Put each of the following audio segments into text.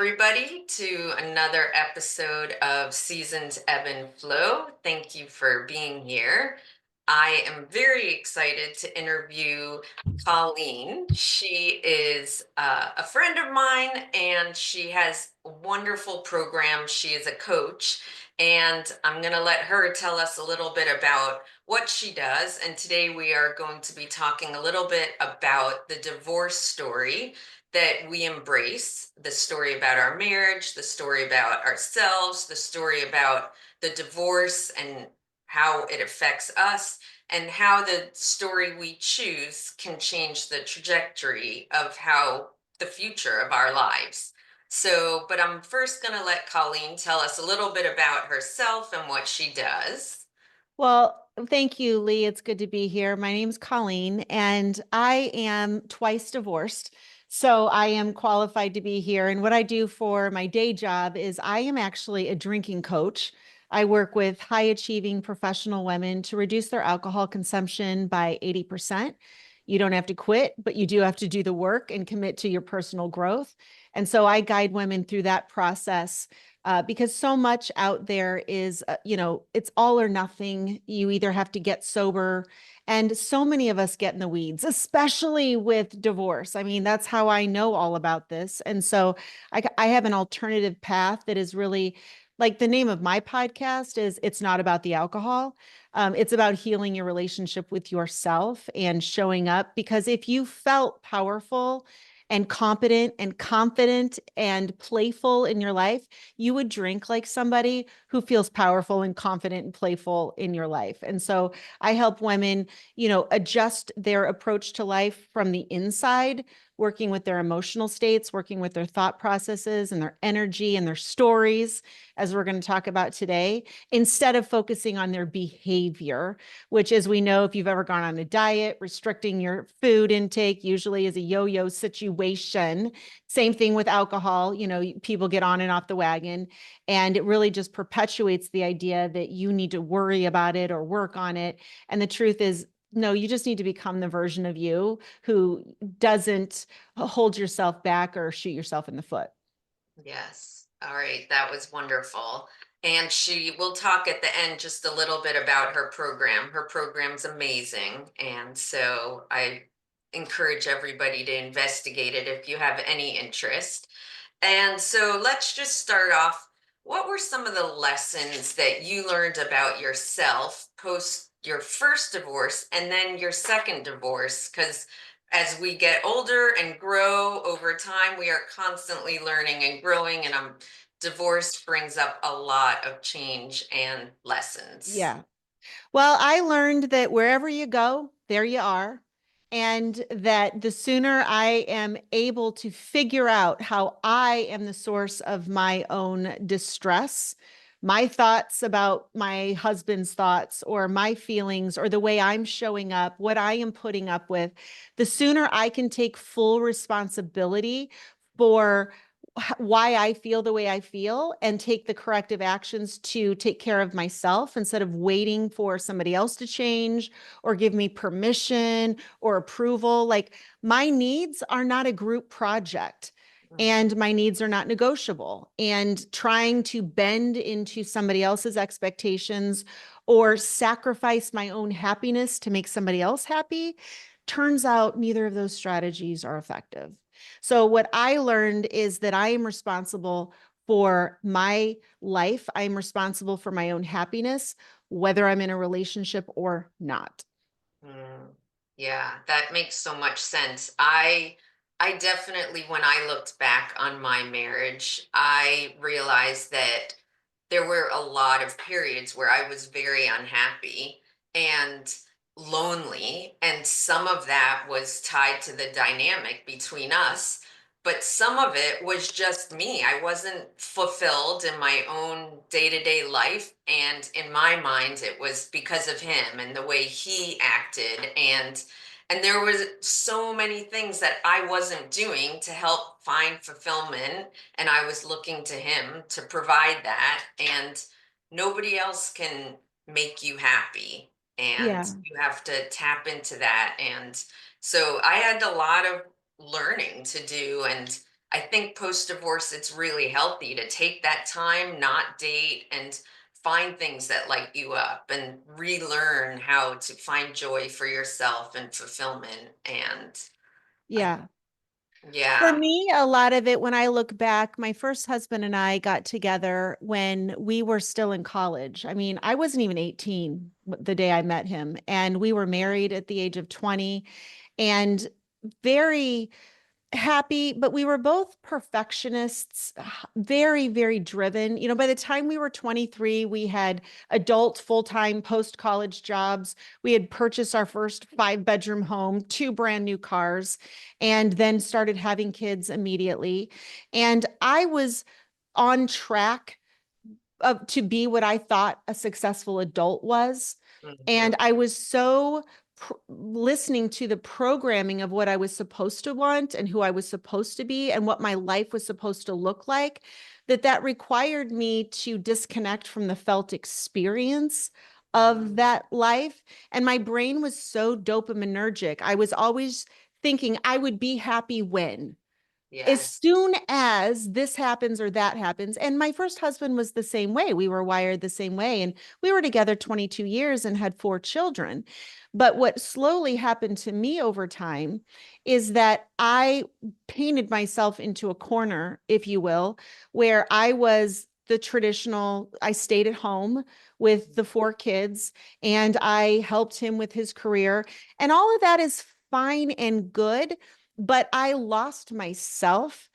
everybody, to another episode of Seasons Ebb and Flow. Thank you for being here. I am very excited to interview Colleen. She is a friend of mine and she has a wonderful program. She is a coach, and I'm going to let her tell us a little bit about what she does. And today we are going to be talking a little bit about the divorce story that we embrace, the story about our marriage, the story about ourselves, the story about the divorce and how it affects us, and how the story we choose can change the trajectory of how the future of our lives. But I'm first going to let Colleen tell us a little bit about herself and what she does. Well, thank you, Lee. It's good to be here. My name's Colleen, and I am twice divorced. So I am qualified to be here. And what I do for my day job is I am actually a drinking coach. I work with high achieving professional women to reduce their alcohol consumption by 80%. You don't have to quit, but you do have to do the work and commit to your personal growth. And so I guide women through that process because so much out there is, it's all or nothing. You either have to get sober, and so many of us get in the weeds, especially with divorce. I mean, that's how I know all about this. And so I have an alternative path that is really like the name of my podcast is It's Not About the Alcohol. It's about healing your relationship with yourself and showing up, because if you felt powerful and competent and confident and playful in your life, you would drink like somebody who feels powerful and confident and playful in your life. And so I help women, adjust their approach to life from the inside, working with their emotional states, working with their thought processes and their energy and their stories, as we're going to talk about today, instead of focusing on their behavior, which, as we know, if you've ever gone on a diet, restricting your food intake usually is a yo-yo situation. Same thing with alcohol. People get on and off the wagon, and it really just perpetuates the idea that you need to worry about it or work on it. And the truth is, no, you just need to become the version of you who doesn't hold yourself back or shoot yourself in the foot. Yes. All right. That was wonderful. And she will talk at the end just a little bit about her program. Her program's amazing. And so I encourage everybody to investigate it if you have any interest. And so let's just start off. What were some of the lessons that you learned about yourself post your first divorce and then your second divorce? Because as we get older and grow over time, we are constantly learning and growing. And divorce brings up a lot of change and lessons. Yeah. Well, I learned that wherever you go, there you are. And that the sooner I am able to figure out how I am the source of my own distress, my thoughts about my husband's thoughts, or my feelings, or the way I'm showing up, what I am putting up with, the sooner I can take full responsibility for why I feel the way I feel and take the corrective actions to take care of myself instead of waiting for somebody else to change or give me permission or approval. Like, my needs are not a group project, Mm. and my needs are not negotiable. And trying to bend into somebody else's expectations or sacrifice my own happiness to make somebody else happy, turns out neither of those strategies are effective. So what I learned is that I am responsible for my life. I am responsible for my own happiness, whether I'm in a relationship or not. Mm, yeah, that makes so much sense. I definitely, when I looked back on my marriage, I realized that there were a lot of periods where I was very unhappy and lonely, and some of that was tied to the dynamic between us, but some of it was just me. I wasn't fulfilled in my own day-to-day life, and in my mind it was because of him and the way he acted, and there was so many things that I wasn't doing to help find fulfillment, and I was looking to him to provide that, and nobody else can make you happy, and Yeah. you have to tap into that. And so I had a lot of learning to do, and I think post-divorce, it's really healthy to take that time, not date, and find things that light you up and relearn how to find joy for yourself and fulfillment. And I, Yeah. For yeah. me, a lot of it, when I look back, my first husband and I got together when we were still in college. I mean, I wasn't even 18 the day I met him, and we were married at the age of 20 and very happy, but we were both perfectionists, very, very driven. You know, by the time we were 23, we had adult full-time post-college jobs. We had purchased our first five-bedroom home, two brand new cars, and then started having kids immediately. And I was on track to be what I thought a successful adult was. And Mhm. I was so listening to the programming of what I was supposed to want and who I was supposed to be and what my life was supposed to look like, that required me to disconnect from the felt experience of Mhm. that life. And my brain was so dopaminergic. I was always thinking I would be happy when, as Yes. soon as this happens or that happens. And my first husband was the same way. We were wired the same way. And we were together 22 years and had four children. But what slowly happened to me over time is that I painted myself into a corner, if you will, where I was the traditional, I stayed at home with the four kids and I helped him with his career. And all of that is fine and good, but I lost myself.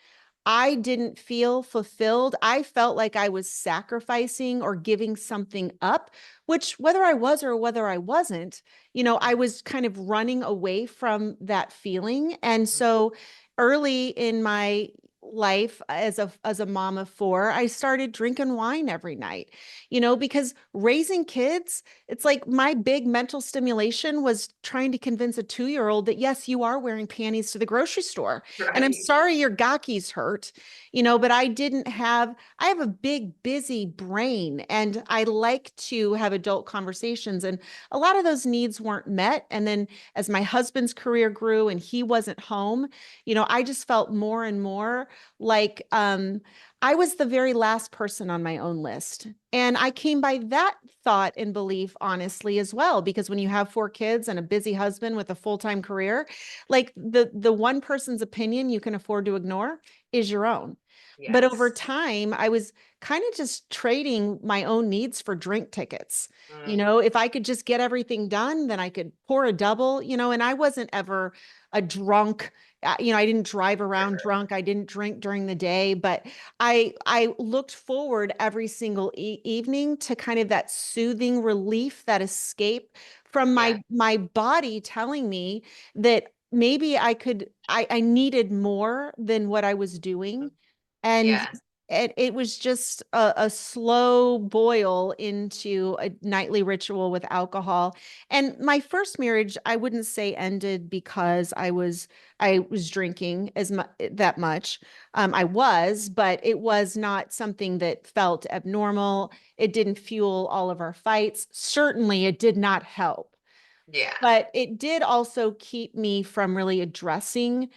I didn't feel fulfilled. I felt like I was sacrificing or giving something up, which, whether I was or whether I wasn't, I was kind of running away from that feeling. And so early in my life as a mom of four, I started drinking wine every night, because raising kids, it's like my big mental stimulation was trying to convince a 2-year-old that yes, you are wearing panties to the grocery store. And I'm Right. sorry your gockies hurt, but I have a big, busy brain and I like to have adult conversations. And a lot of those needs weren't met. And then as my husband's career grew and he wasn't home, I just felt more and more like I was the very last person on my own list. And I came by that thought and belief, honestly, as well, because when you have four kids and a busy husband with a full-time career, like the one person's opinion you can afford to ignore is your own. But over Yes. time, I was kind of just trading my own needs for drink tickets. Mm. If I could just get everything done, then I could pour a double, and I wasn't ever a drunk. I didn't drive around drunk. I didn't drink during the day, but I looked forward every single evening to kind of that soothing relief, that escape from Yeah. my body telling me that maybe I needed more than what I was doing. And Yes. it was just a slow boil into a nightly ritual with alcohol. And my first marriage, I wouldn't say ended because I was drinking that much. I was, but it was not something that felt abnormal. It didn't fuel all of our fights. Certainly, it did not help, Yeah. but it did also keep me from really addressing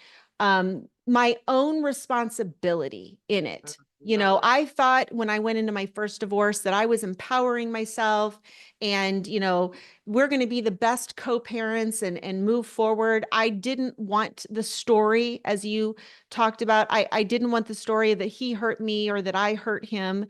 my own responsibility in it. Mhm. I thought when I went into my first divorce that I was empowering myself and, we're going to be the best co-parents and move forward. I didn't want the story, as you talked about. I didn't want the story that he hurt me or that I hurt him.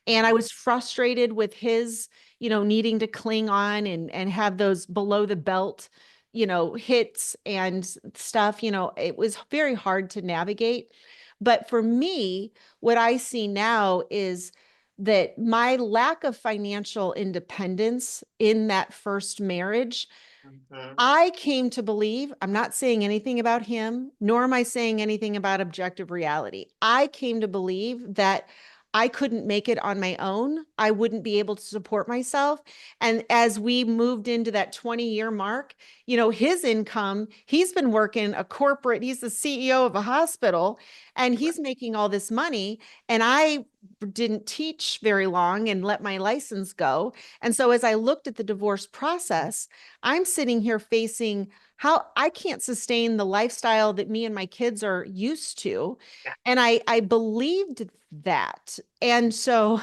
And I Mhm. was frustrated with his, needing to cling on and have those below the belt, hits and stuff. It was very hard to navigate. But for me, what I see now is that my lack of financial independence in that first marriage, Mhm. I came to believe, I'm not saying anything about him, nor am I saying anything about objective reality. I came to believe that I couldn't make it on my own. I wouldn't be able to support myself. And as we moved into that 20-year mark, his income, he's been working a corporate, he's the CEO of a hospital. and he's making all this money, and I didn't teach very long and let my license go. And so as I looked at the divorce process, I'm sitting here facing how I can't sustain the lifestyle that me and my kids are used to. Yeah. And I believed that. And so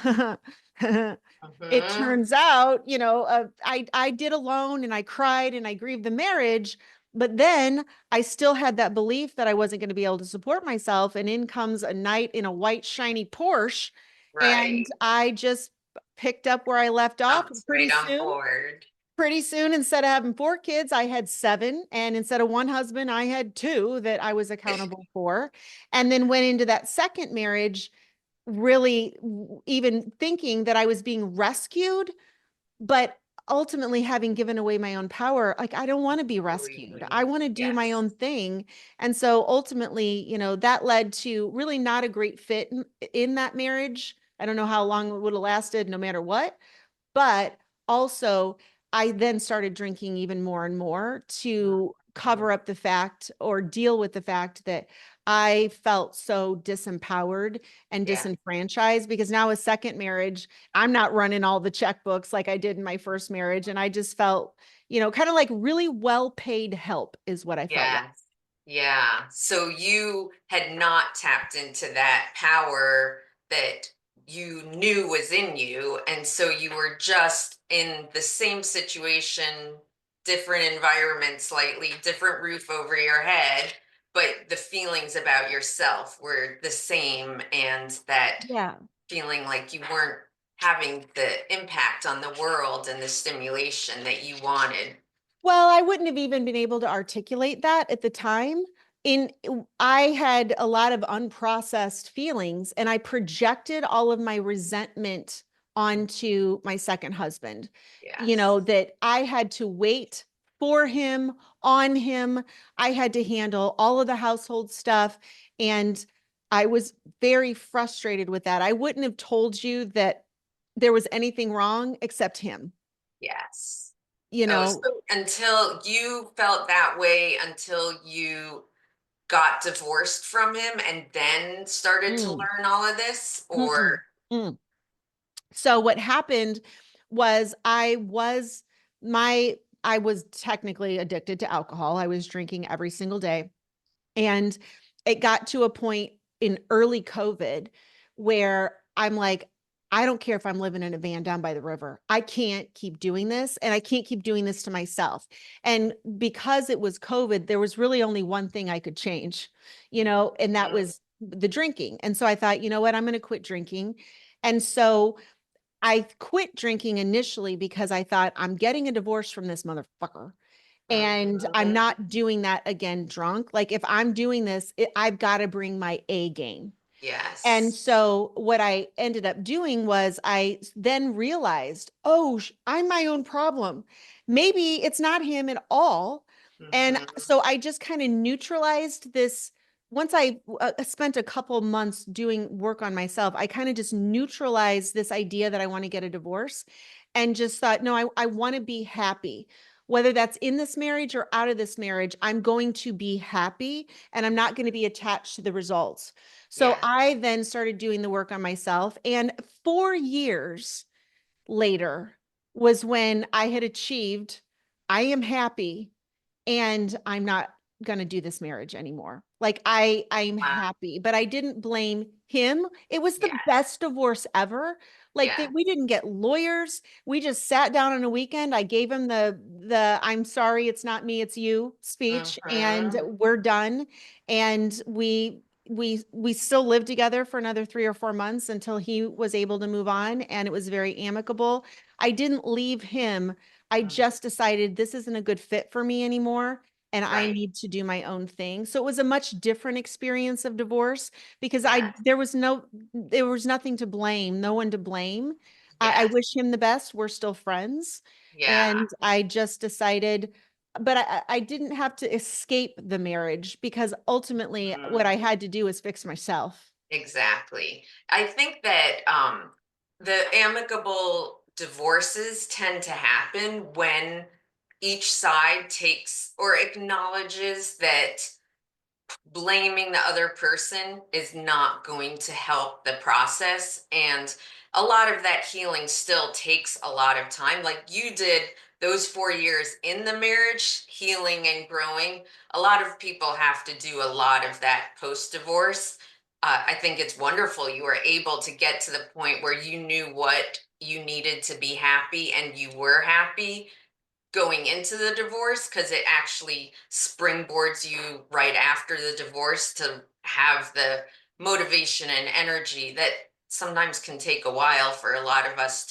it Mhm. turns out, I did alone and I cried and I grieved the marriage, but then I still had that belief that I wasn't going to be able to support myself. And in comes a knight in a white shiny Porsche, and Right. I just picked up where I left off. And Jumped right on board. pretty soon, instead of having 4 kids, I had 7. And instead of one husband, I had 2 that I was accountable for. And then went into that second marriage, really even thinking that I was being rescued, but ultimately having given away my own power. Like, I don't want to be rescued. Completely. I want to do my Yes. own thing. And so ultimately, that led to really not a great fit in that marriage. I don't know how long it would have lasted no matter what. But also, I then started drinking even more and more to Mhm. cover up the fact or deal with the fact that I felt so disempowered and Yeah. disenfranchised, because now a second marriage, I'm not running all the checkbooks like I did in my first marriage. And I just felt, kind of like really well paid help is what I felt like. Yes. Yeah. So you had not tapped into that power that you knew was in you. And so you were just in the same situation, different environment, slightly different roof over your head, but the feelings about yourself were the same. And that Yeah. feeling like you weren't having the impact on the world and the stimulation that you wanted. Well, I wouldn't have even been able to articulate that at the time. I had a lot of unprocessed feelings, and I projected all of my resentment onto my second husband. Yes. That I had to wait for him, on him. I had to handle all of the household stuff, and I was very frustrated with that. I wouldn't have told you that there was anything wrong except him, Yes. you Oh, know. so until you felt that way, until you got divorced from him and then started to Mm. learn all of this, or Mm-mm. Mm. So what happened was I was technically addicted to alcohol. I was drinking every single day. And it got to a point in early COVID where I'm like, I don't care if I'm living in a van down by the river. I can't keep doing this, and I can't keep doing this to myself. And because it was COVID, there was really only one thing I could change, and that Mhm. was the drinking. And so I thought, you know what, I'm going to quit drinking. And so I quit drinking initially because I thought, I'm getting a divorce from this motherfucker, and I'm Mhm. not doing that again drunk. Like, if I'm doing this, I've got to bring my A game. And Yes. so what I ended up doing was I then realized, oh, I'm my own problem. Maybe it's not him at all. And Mhm. so I just kind of neutralized this. Once I spent a couple months doing work on myself, I kind of just neutralized this idea that I want to get a divorce, and just thought, no, I want to be happy. Whether that's in this marriage or out of this marriage, I'm going to be happy, and I'm not going to be attached to the results. So Yeah. I then started doing the work on myself. And 4 years later was when I had achieved, I am happy, and I'm not going to do this marriage anymore. Like, I'm Wow. happy, but I didn't blame him. It was the Yeah. best divorce ever. Like, Yeah. we didn't get lawyers. We just sat down on a weekend. I gave him the I'm sorry, it's not me, it's you speech, and Mhm. we're done. And we still lived together for another 3 or 4 months until he was able to move on, and it was very amicable. I didn't leave him. I Mhm. just decided this isn't a good fit for me anymore, and I Right. need to do my own thing. So it was a much different experience of divorce, because Yes. there was nothing to blame, no one to blame. I Yes. wish him the best. We're still friends. Yeah. And I just decided, but I didn't have to escape the marriage, because ultimately what Mhm. I had to do was fix myself. Exactly. I think that the amicable divorces tend to happen when each side takes or acknowledges that blaming the other person is not going to help the process. And a lot of that healing still takes a lot of time. Like you did those 4 years in the marriage, healing and growing. A lot of people have to do a lot of that post divorce. I think it's wonderful you were able to get to the point where you knew what you needed to be happy and you were happy going into the divorce, because it actually springboards you right after the divorce to have the motivation and energy that sometimes can take a while for a lot of us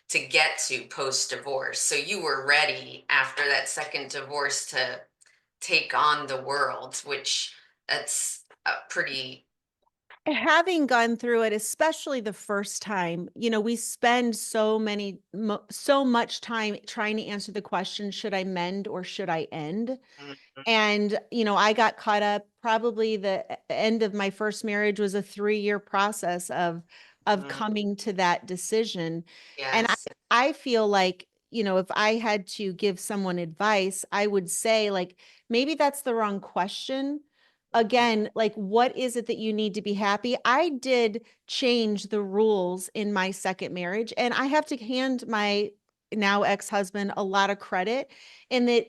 to get to post divorce. So you were ready after that second divorce to take on the world, which that's a pretty. Having gone through it, especially the first time, we spend so much time trying to answer the question, should I mend or should I end? Mhm. And, I got caught up. Probably the end of my first marriage was a 3-year process of Mhm. coming to that decision. And Yes. I feel like, if I had to give someone advice, I would say, like, maybe that's the wrong question. Mhm. Again, like, what is it that you need to be happy? I did change the rules in my second marriage, and I have to hand my now ex-husband a lot of credit in that,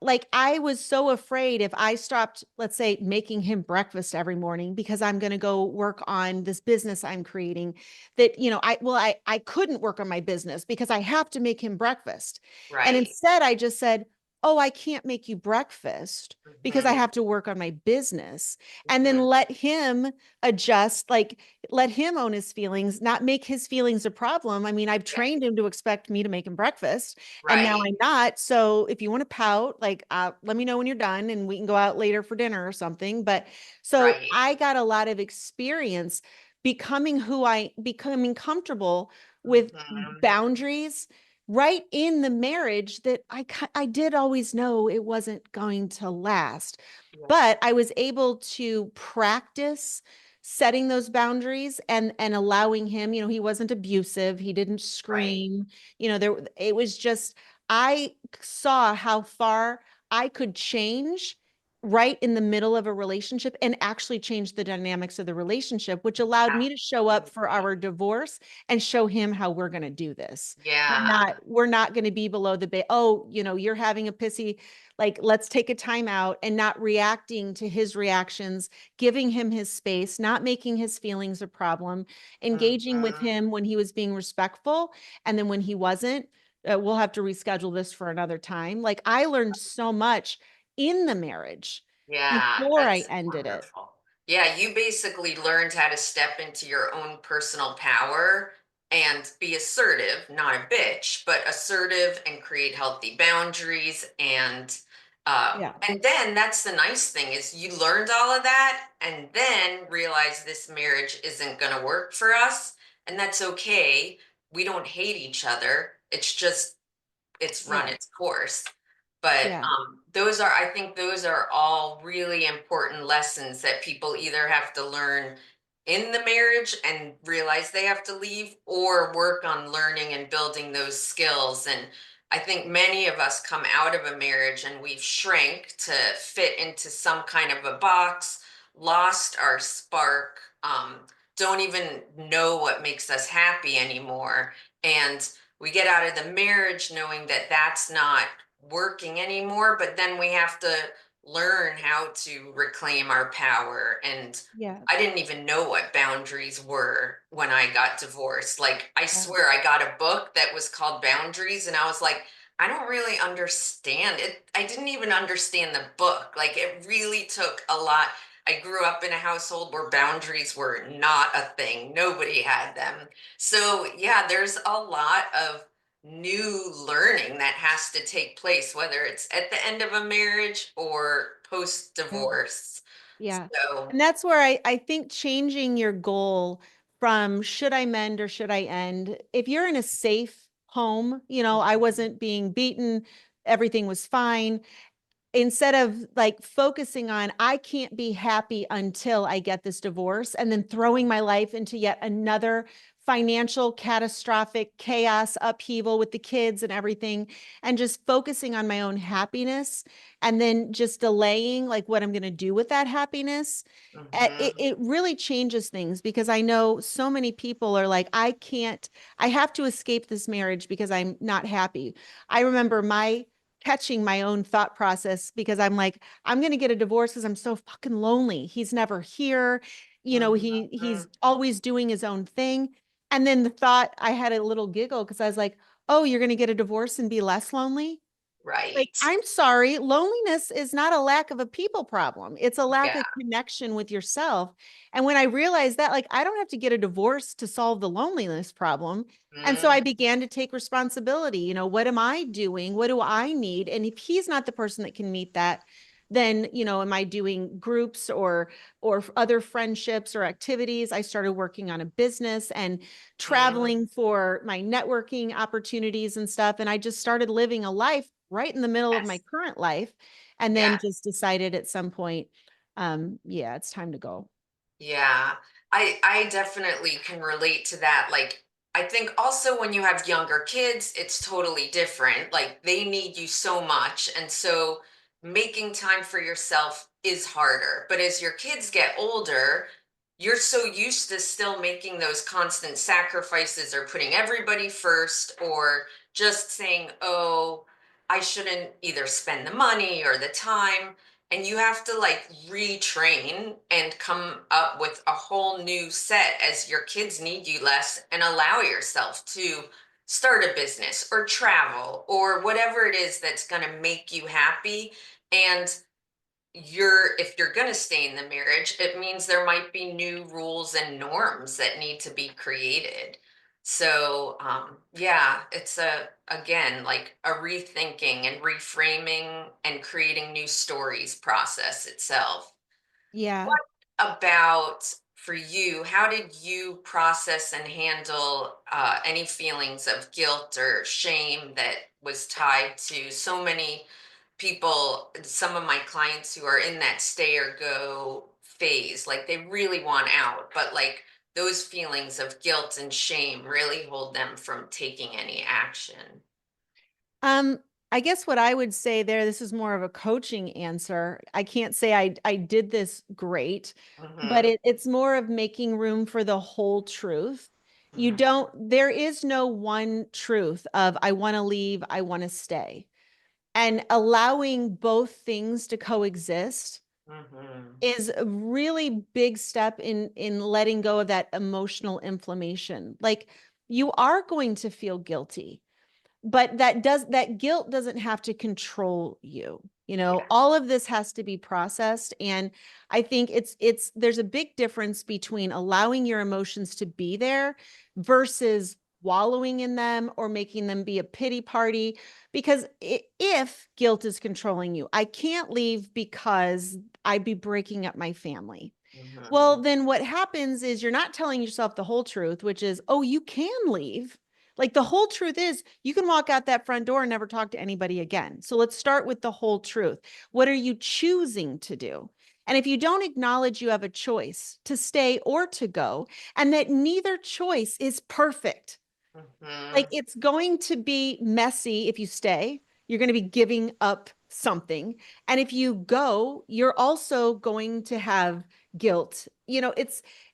like, I was so afraid if I stopped, let's say, making him breakfast every morning because I'm going to go work on this business I'm creating, that, I couldn't work on my business because I have to make him breakfast. And Right. instead I just said, "Oh, I can't make you breakfast because I Mhm. have to work on my business." And then Mhm. let him adjust, like, let him own his feelings, not make his feelings a problem. I mean, I've Yeah. trained him to expect me to make him breakfast, and now Right. I'm not. So if you want to pout, like, let me know when you're done and we can go out later for dinner or something. But so Right. I got a lot of experience becoming comfortable with Mhm. boundaries right in the marriage that I did always know it wasn't going to last. Yeah. But I was able to practice setting those boundaries and allowing him, he wasn't abusive, he didn't Right. scream, there it was just, I saw how far I could change right in the middle of a relationship and actually change the dynamics of the relationship, which allowed me to show up for Absolutely. our divorce and show him how we're going to do this. Yeah. We're not going to be below the bay. Oh, you're having a pissy, like, let's take a time out, and not reacting to his reactions, giving him his space, not making his feelings a problem, engaging with Mhm. him when he was being respectful. And then when he wasn't, we'll have to reschedule this for another time. Like, I learned so much in the marriage Yeah, before I that's ended it. wonderful. Yeah, you basically learned how to step into your own personal power and be assertive, not a bitch, but assertive and create healthy boundaries. Yeah. And then that's the nice thing is you learned all of that and then realized this marriage isn't going to work for us. And that's okay. We don't hate each other. It's just it's run Yeah. its course. But Yeah. I think those are all really important lessons that people either have to learn in the marriage and realize they have to leave, or work on learning and building those skills. And I think many of us come out of a marriage and we've shrank to fit into some kind of a box, lost our spark, don't even know what makes us happy anymore. And we get out of the marriage knowing that that's not working anymore, but then we have to learn how to reclaim our power. And Yeah. I didn't even know what boundaries were when I got divorced. Like, I Yeah. swear I got a book that was called Boundaries, and I was like, I don't really understand it. I didn't even understand the book. Like, it really took a lot. I grew up in a household where boundaries were not a thing, nobody had them. So, yeah, there's a lot of new learning that has to take place, whether it's at the end of a marriage or post Yeah. divorce. Yeah. So, And that's where I think changing your goal from should I mend or should I end? If you're in a safe home, I wasn't being beaten, everything was fine. Instead of, like, focusing on, I can't be happy until I get this divorce, and then throwing my life into yet another financial catastrophic chaos upheaval with the kids and everything, and just focusing on my own happiness and then just delaying like what I'm going to do with that happiness. Mm-hmm. It really changes things because I know so many people are like, I have to escape this marriage because I'm not happy. I remember my catching my own thought process because I'm like, I'm going to get a divorce because I'm so fucking lonely. He's never here. You know, Mm-hmm. he's always doing his own thing. And then the thought, I had a little giggle because I was like, oh, you're going to get a divorce and be less lonely? Like, Right. I'm sorry, loneliness is not a lack of a people problem. It's a lack Yeah. of connection with yourself. And when I realized that, like, I don't have to get a divorce to solve the loneliness problem. And so Mm-hmm. I began to take responsibility. You know, what am I doing? What do I need? And if he's not the person that can meet that, then, you know, am I doing groups or other friendships or activities? I started working on a business and traveling for my networking opportunities and stuff. And I just started living a life right in the middle of my Yes. current life. And then Yeah. just decided at some point, yeah, it's time to go. Yeah, I definitely can relate to that. Like, I think also when you have younger kids, it's totally different. Like, they need you so much, and so making time for yourself is harder. But as your kids get older, you're so used to still making those constant sacrifices or putting everybody first or just saying, "Oh, I shouldn't either spend the money or the time." And you have to like retrain and come up with a whole new set as your kids need you less and allow yourself to start a business or travel or whatever it is that's going to make you happy. And if you're going to stay in the marriage, it means there might be new rules and norms that need to be created. So yeah, it's a again like a rethinking and reframing and creating new stories process itself. Yeah. What about for you? How did you process and handle any feelings of guilt or shame that was tied to so many people, some of my clients who are in that stay or go phase? Like they really want out, but like those feelings of guilt and shame really hold them from taking any action. Um, I guess what I would say there, this is more of a coaching answer. I can't say I did this great, but Hmm. it's more of making room for the whole truth. You Hmm. don't, there is no one truth of I want to leave, I want to stay. And allowing both things to coexist Hmm. is a really big step in letting go of that emotional inflammation. Like you are going to feel guilty, but that guilt doesn't have to control you. You know, Yeah. all of this has to be processed. And I think there's a big difference between allowing your emotions to be there versus wallowing in them or making them be a pity party. Because if guilt is controlling you, I can't leave because I'd be breaking up my family. Hmm. Well, then what happens is you're not telling yourself the whole truth, which is, oh, you can leave. Like the whole truth is you can walk out that front door and never talk to anybody again. So let's start with the whole truth. What are you choosing to do? And if you don't acknowledge you have a choice to stay or to go, and that neither choice is perfect, like Hmm. it's going to be messy if you stay. You're going to be giving up something. And if you go, you're also going to have guilt. You know,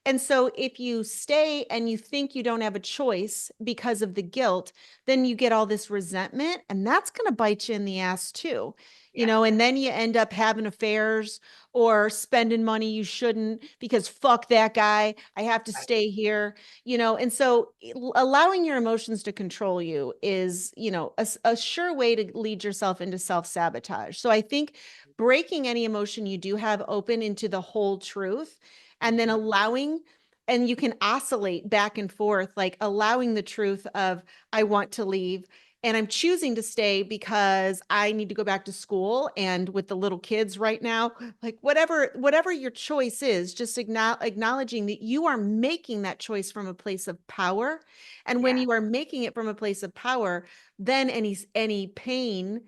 and so if you stay and you think you don't have a choice because of the guilt, then you get all this resentment and that's going to bite you in the ass too. You Yeah. know, and then you end up having affairs or spending money you shouldn't because fuck that guy. I have to Right. stay here, you know. And so allowing your emotions to control you is, you know, a sure way to lead yourself into self-sabotage. So I think breaking any emotion you do have open into the whole truth and then Hmm. allowing, and you can oscillate back and forth, like allowing the truth of I want to leave and I'm choosing to stay because I need to go back to school and with the little kids right now, like whatever your choice is, just acknowledging that you are making that choice from a place of power. And when Yeah. you are making it from a place of power, then any pain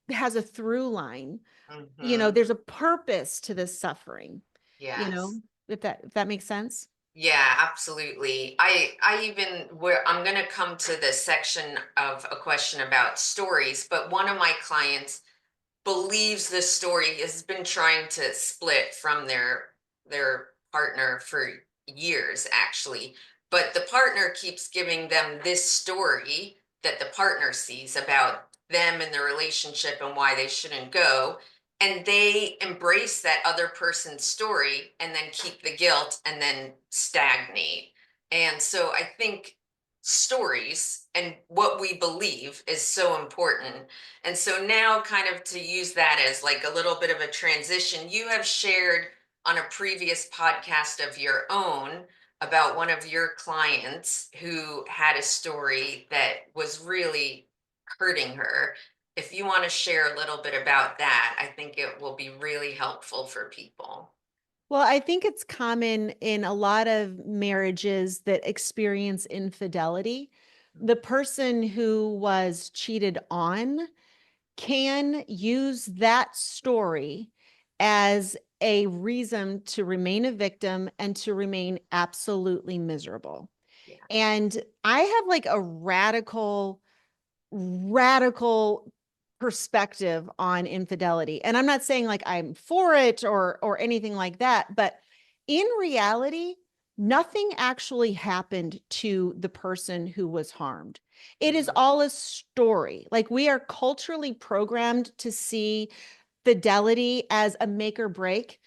has a through line. You know, Hmm. there's a purpose to this suffering, you know, Yes. if that makes sense. Yeah, absolutely. I even where I'm going to come to the section of a question about stories, but one of my clients believes this story has been trying to split from their partner for years actually, but the partner keeps giving them this story that the partner sees about them and the relationship and why they shouldn't go, and they embrace that other person's story and then keep the guilt and then stagnate. And so I think stories and what we believe is so important. And so now, kind of to use that as like a little bit of a transition, you have shared on a previous podcast of your own about one of your clients who had a story that was really hurting her. If you want to share a little bit about that, I think it will be really helpful for people. Well, I think it's common in a lot of marriages that experience infidelity. The person who was cheated on can use that story as a reason to remain a victim and to remain absolutely miserable. Yeah. And I have like a radical perspective on infidelity. And I'm not saying like I'm for it or anything like that, but in reality, nothing actually happened to the person who was harmed. It is Mhm. all a story. Like we are culturally programmed to see fidelity as a make or break.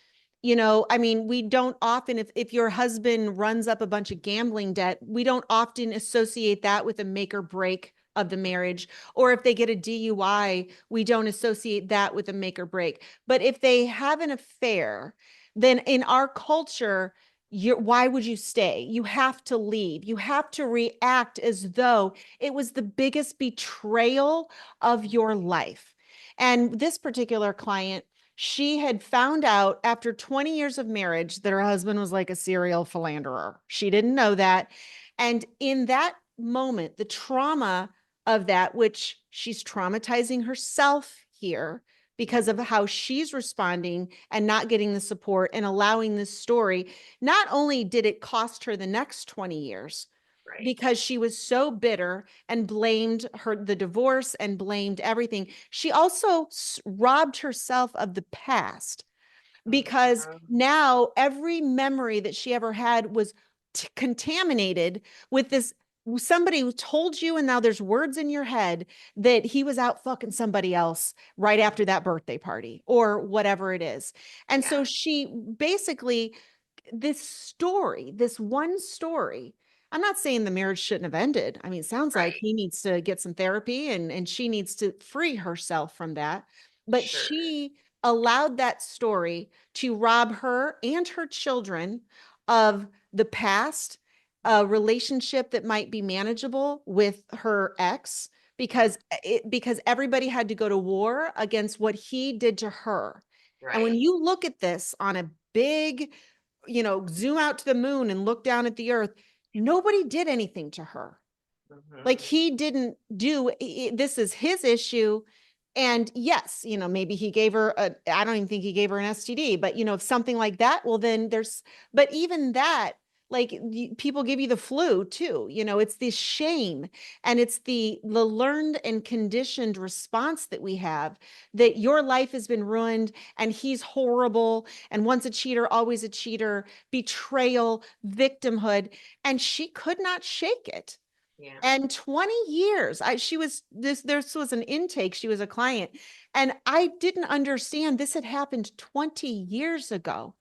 I mean, we don't often, if your husband runs up a bunch of gambling debt, we don't often associate that with a make or break of the marriage. Or if they get a DUI, we don't associate that with a make or break. But if they have an affair, then in our culture, why would you stay? You have to leave. You have to react as though it was the biggest betrayal of your life. And this particular client, she had found out after 20 years of marriage that her husband was like a serial philanderer. She didn't know that. And in that moment, the trauma of that, which she's traumatizing herself here because of Mhm. how she's responding and not getting the support and allowing this story, not only did it cost her the next 20 years, Right. because she was so bitter and blamed the divorce and blamed everything. She also robbed herself of the past because Mhm. now every memory that she ever had was contaminated with this. Somebody who told you, and now there's words in your head that he was out fucking somebody else right after that birthday party or whatever it is. And Yeah. so she basically, this one story. I'm not saying the marriage shouldn't have ended. I mean, it sounds like Right. he needs to get some therapy and she needs to free herself from that. But Sure. she allowed that story to rob her and her children of the past, a Mhm. relationship that might be manageable with her ex Mhm. because everybody had to go to war against what he did to her. And when Right. you look at this on a big, zoom out to the moon and look down at the earth, nobody did anything to her. Like Mhm. he didn't do this is his issue. And yes, maybe he gave her I don't even think he gave her an STD, but if something like that, well then but even that, like people give you the flu too, it's this shame and it's the learned and conditioned response that we have that your life has been ruined and he's horrible and once a cheater, always a cheater, betrayal, victimhood, and she could not shake it. Yeah. And 20 years, she was this was an intake. She was a client. And I didn't understand this had happened 20 years ago.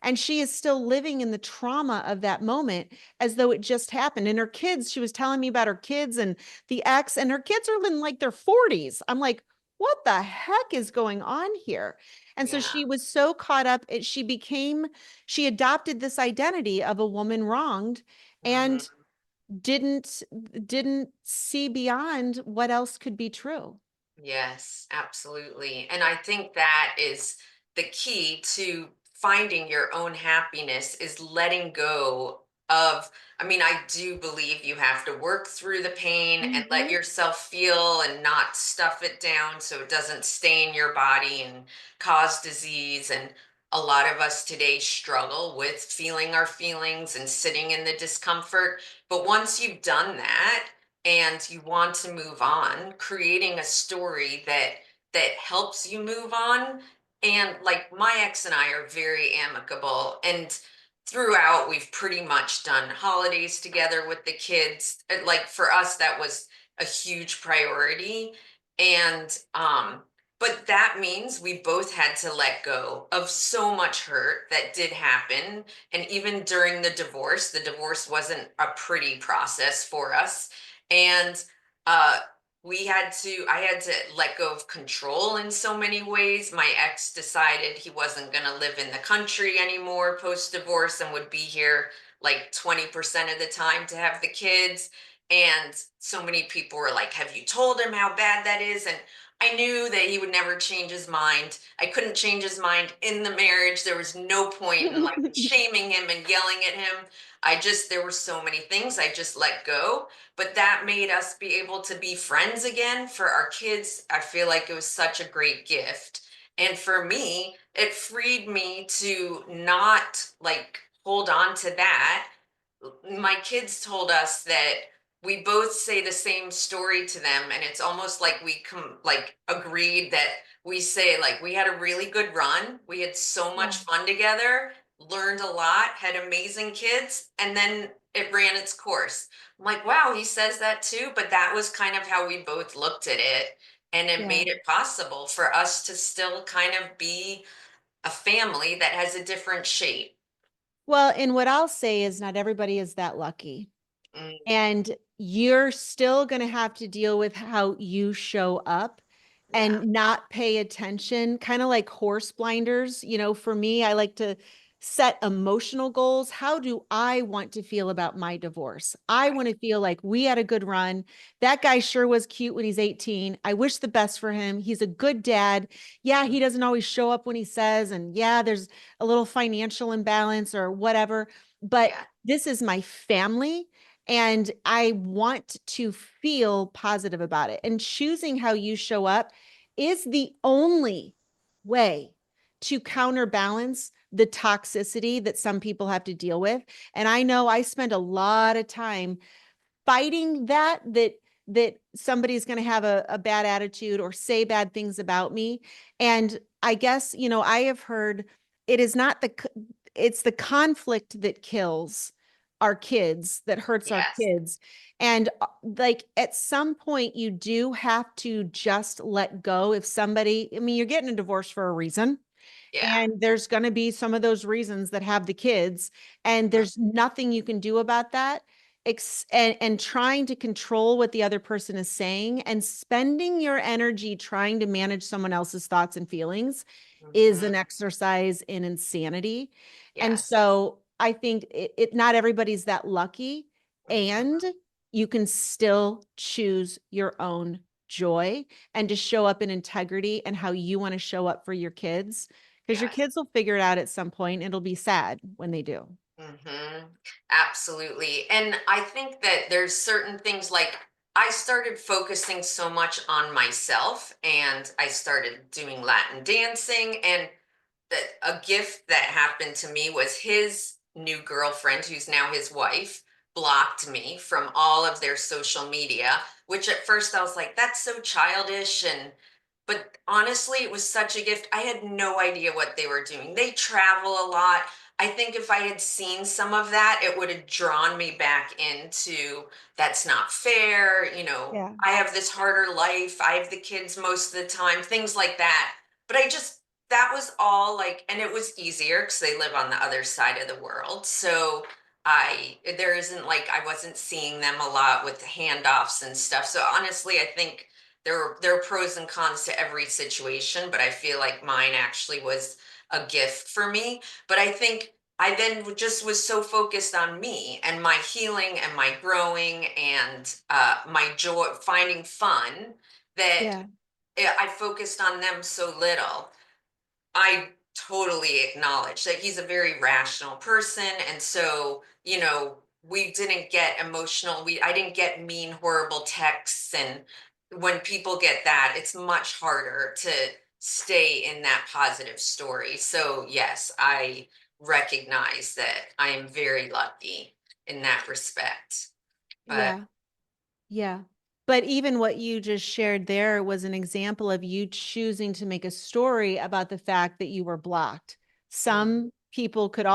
And she is still living in the trauma of that moment as though it just happened. And her kids, she was telling me about her kids and the ex, and her kids are in like their 40s. I'm like, what the heck is going on here? And so Yeah. she was so caught up, she adopted this identity of a woman wronged. And Mhm. didn't didn't see beyond what else could be true. Yes, absolutely. And I think that is the key to finding your own happiness is letting go of, I mean, I do believe you have to work through the pain and let Mhm. yourself feel and not stuff it down so it doesn't stain your body and cause disease. And a lot of us today struggle with feeling our feelings and sitting in the discomfort. But once you've done that and you want to move on, creating a story that helps you move on. And like my ex and I are very amicable, and throughout we've pretty much done holidays together with the kids. Like for us, that was a huge priority. And but that means we both had to let go of so much hurt that did happen. And even during the divorce wasn't a pretty process for us. And uh I had to let go of control in so many ways. My ex decided he wasn't going to live in the country anymore post divorce and would be here like 20% of the time to have the kids. And so many people were like, "Have you told him how bad that is?" And I knew that he would never change his mind. I couldn't change his mind in the marriage. There was no point in like shaming him and yelling at him. There were so many things I just let go, but that made us be able to be friends again for our kids. I feel like it was such a great gift. And for me, it freed me to not like hold on to that. My kids told us that we both say the same story to them, and it's almost like like agreed that we say like we had a really good run, we had so much Yeah. fun together, learned a lot, had amazing kids, and then it ran its course. I'm like, wow, he says that too, but that was kind of how we both looked at it, and it Yeah. made it possible for us to still kind of be a family that has a different shape. Well, and what I'll say is not everybody is that lucky. Mm, And you're still going to have to deal with how you show up yeah. and not pay attention, kind of like horse blinders. For me, I like to set emotional goals. How do I want to feel about my divorce? I want to feel like we had a good run. That guy sure was cute when he's 18. I wish the best for him. He's a good dad. Yeah, he doesn't always show up when he says, and yeah, there's a little financial imbalance or whatever, but Yeah. this is my family and I want to feel positive about it. And choosing how you show up is the only way to counterbalance the toxicity that some people have to deal with. And I know I spend a lot of time fighting that somebody's going to have a bad attitude or say bad things about me. And I guess, I have heard it is not it's the conflict that kills our kids, that hurts our Yes. kids. And like at some point you do have to just let go. If somebody, I mean, you're getting a divorce for a reason. Yeah. And there's going to be some of those reasons that have the kids, and Mhm. there's nothing you can do about that. And trying to control what the other person is saying and spending your energy trying to manage someone else's thoughts and feelings is Mhm. an exercise in insanity. And Yes. so I think not everybody's that lucky, Mhm. and you can still choose your own joy and to show up in integrity and how you want to show up for your kids, because your Yes. kids will figure it out at some point. It'll be sad when they do. Hmm. Absolutely. And I think that there's certain things like I started focusing so much on myself, and I started doing Latin dancing, and that a gift that happened to me was his new girlfriend, who's now his wife, blocked me from all of their social media, which at first I was like, that's so childish. And but honestly, it was such a gift. I had no idea what they were doing. They travel a lot. I think if I had seen some of that, it would have drawn me back into that's not fair. Yeah. I have this harder life. I have the kids most of the time, things like that. But that was all like, and it was easier because they live on the other side of the world. So there isn't like, I wasn't seeing them a lot with the handoffs and stuff. So honestly, I think there are pros and cons to every situation, but I feel like mine actually was a gift for me. But I think I then just was so focused on me and my healing and my growing and my joy, finding fun, that Yeah. I focused on them so little. I totally acknowledge that he's a very rational person. And so, we didn't get emotional. I didn't get mean, horrible texts. And when people get that, it's much harder stay in that positive story. So yes, I recognize that I am very lucky in that respect. But Yeah. Yeah. But even what you just shared there was an example of you choosing to make a story about the fact that you were blocked. mm, Some people could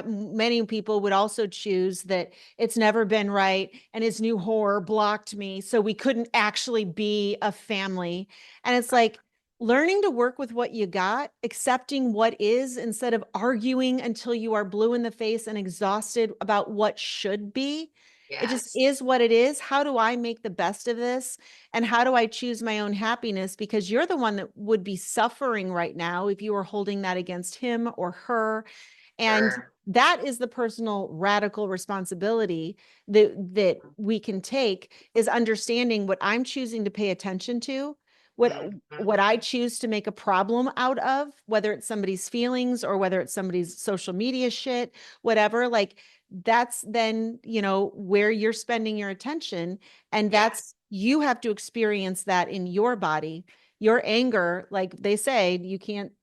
many people would also choose that it's never been right and his new whore blocked me. So we couldn't actually be a family. And it's like learning to work with what you got, accepting what is instead of arguing until you are blue in the face and exhausted about what should be. It just yes, is what it is. How do I make the best of this? And how do I choose my own happiness? Because you're the one that would be suffering right now if you were holding that against him or her. And sure. that is the personal radical responsibility that we can take is understanding what I'm choosing to pay attention to, what Mhm. I choose to make a problem out of, whether it's somebody's feelings or whether it's somebody's social media shit, whatever. Like that's then, where you're spending your attention. And Yes, that's, you have to experience that in your body. Your anger, like they say, you can't,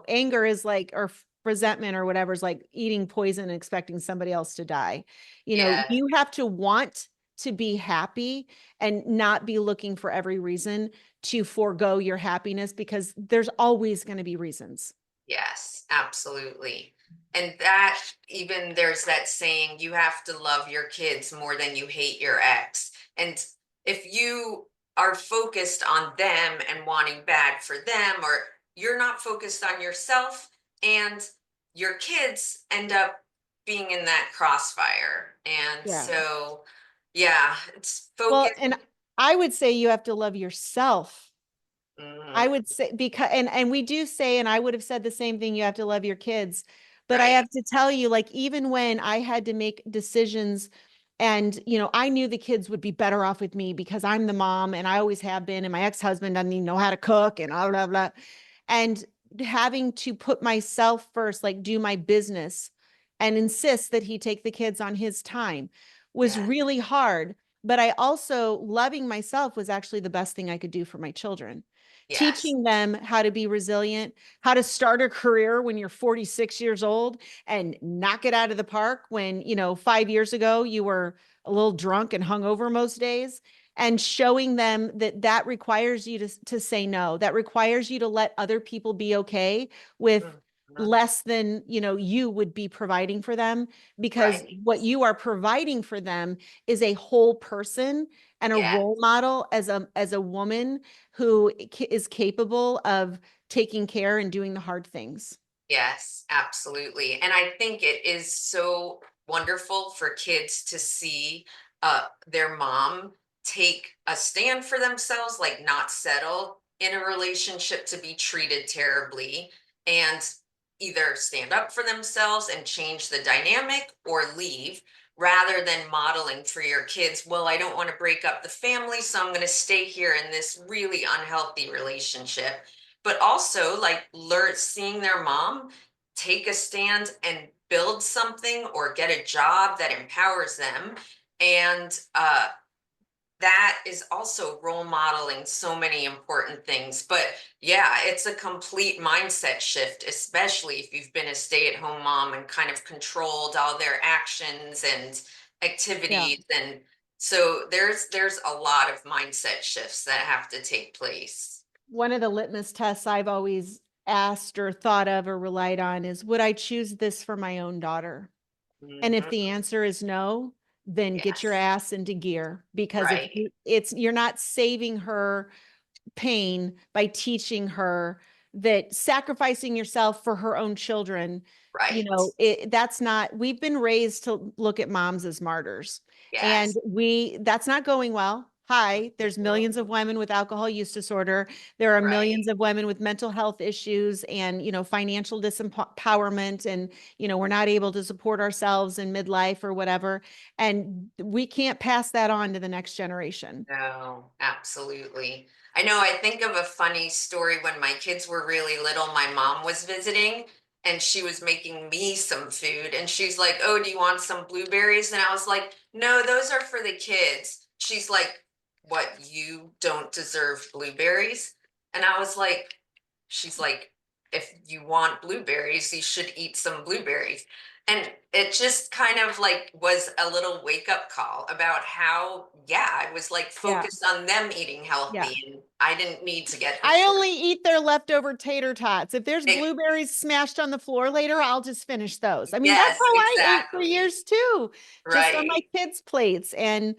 anger is like, or resentment or whatever is like eating poison and expecting somebody else to die. yes, You have to want to be happy and not be looking for every reason to forego your happiness because there's always going to be reasons. yes, absolutely. And that, even there's that saying, you have to love your kids more than you hate your ex. And if you are focused on them and wanting bad for them, or you're not focused on yourself, and your kids end up being in that crossfire. And Yeah. so, yeah, it's Well, focus. and I would say you have to love yourself. I Mhm. would say because and we do say, and I would have said the same thing, you have to love your kids. But I Right. have to tell you, like, even when I had to make decisions and I knew the kids would be better off with me because I'm the mom and I always have been, and my ex-husband doesn't even know how to cook and blah blah blah. And having to put myself first, like do my business and insist that he take the kids on his time was Yeah. really hard. But I also loving myself was actually the best thing I could do for my children, Yes. teaching them how to be resilient, how to start a career when you're 46 years old and knock it out of the park when, 5 years ago you were a little drunk and hungover most days, and showing them that that requires you to say no, that requires you to let other people be okay with Mhm. less than, you would be providing for them, because Right. what you are providing for them is a whole person and a Yeah. role model as a woman who is capable of taking care and doing the hard things. Yes, absolutely. And I think it is so wonderful for kids to see their mom take a stand for themselves, like not settle in a relationship to be treated terribly, and either stand up for themselves and change the dynamic or leave, rather than modeling for your kids, well, I don't want to break up the family, so I'm going to stay here in this really unhealthy relationship. But also like learn seeing their mom take a stand and build something or get a job that empowers them. And that is also role modeling so many important things. But yeah, it's a complete mindset shift, especially if you've been a stay-at-home mom and kind of controlled all their actions and Yeah. activities. And so there's a lot of mindset shifts that have to take place. One of the litmus tests I've always asked or thought of or relied on is, would I choose this for my own daughter? And if Mhm. the answer is no, then get your Yes. ass into gear, because if Right. you're not saving her pain by teaching her that sacrificing yourself for her own children, Right. that's not, we've been raised to look at moms as martyrs. And Yes. that's not going well. Hi, there's Mhm. millions of women with alcohol use disorder. There are millions Right. of women with mental health issues and, financial disempowerment. And, we're not able to support ourselves in midlife or whatever. And we can't pass that on to the next generation. No, absolutely. I know I think of a funny story when my kids were really little. My mom was visiting and she was making me some food. And she's like, oh, do you want some blueberries? And I was like, no, those are for the kids. She's like, what, you don't deserve blueberries? And I was like, she's like, if you want blueberries, you should eat some blueberries. And it just kind of like was a little wake up call about how, yeah, I was like Yeah. focused on them eating Yeah. healthy and I didn't need to get the I sugar. only eat their leftover tater tots. If there's Ex- blueberries smashed on the floor later, I'll just finish those. I mean, that's Yes, how I ate for exactly. years too, just on my Right. kids' plates. And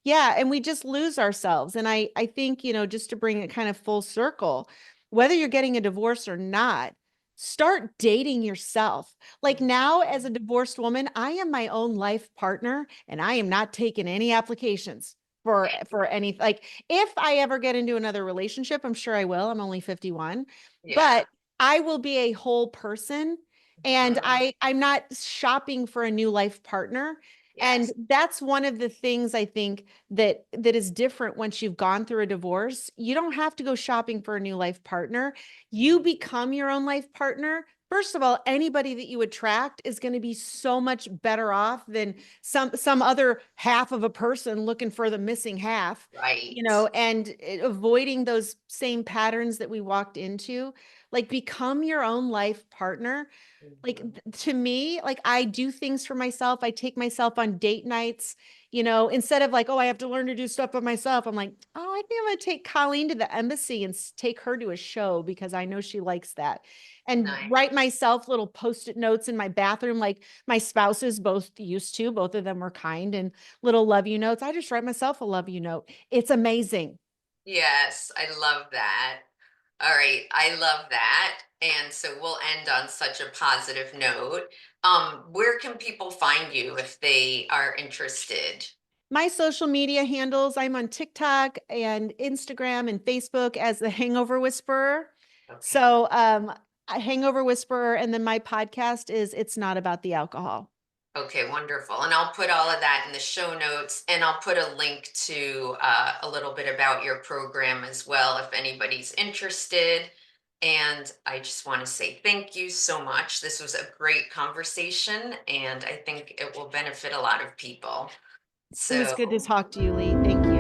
yeah, and we just lose ourselves. And I think, just to bring it kind of full circle, whether you're getting a divorce or not, start dating yourself. Like now, as a divorced woman, I am my own life partner and I am not taking any applications for any, like, if I ever get into another relationship, I'm sure I will. I'm only 51, Yeah. but I will be a whole person and Mhm. I'm not shopping for a new life partner. And Yes. that's one of the things I think that is different once you've gone through a divorce. You don't have to go shopping for a new life partner. You become your own life partner. First of all, anybody that you attract is going to be so much better off than some other half of a person looking for the missing half, Right. and avoiding those same patterns that we walked into. Like, become your own life partner. Like, Mhm. to me, like, I do things for myself. I take myself on date nights, instead of like, oh, I have to learn to do stuff by myself. I'm like, oh, I think I'm going to take Colleen to the embassy and take her to a show because I know she likes that, and Nice. write myself little post-it notes in my bathroom, like my spouses both used to. Both of them were kind, and little love you notes. I just write myself a love you note. It's amazing. Yes, I love that. All right, I love that. And so we'll end on such a positive note. Where can people find you if they are interested? My social media handles, I'm on TikTok and Instagram and Facebook as the Hangover Whisperer. Okay. So, a Hangover Whisperer, and then my podcast is It's Not About the Alcohol. Okay, wonderful. And I'll put all of that in the show notes, and I'll put a link to a little bit about your program as well if anybody's interested. And I just want to say thank you so much. This was a great conversation, and I think it will benefit a lot of people. It was So, good to talk to you, Lee. Thank you.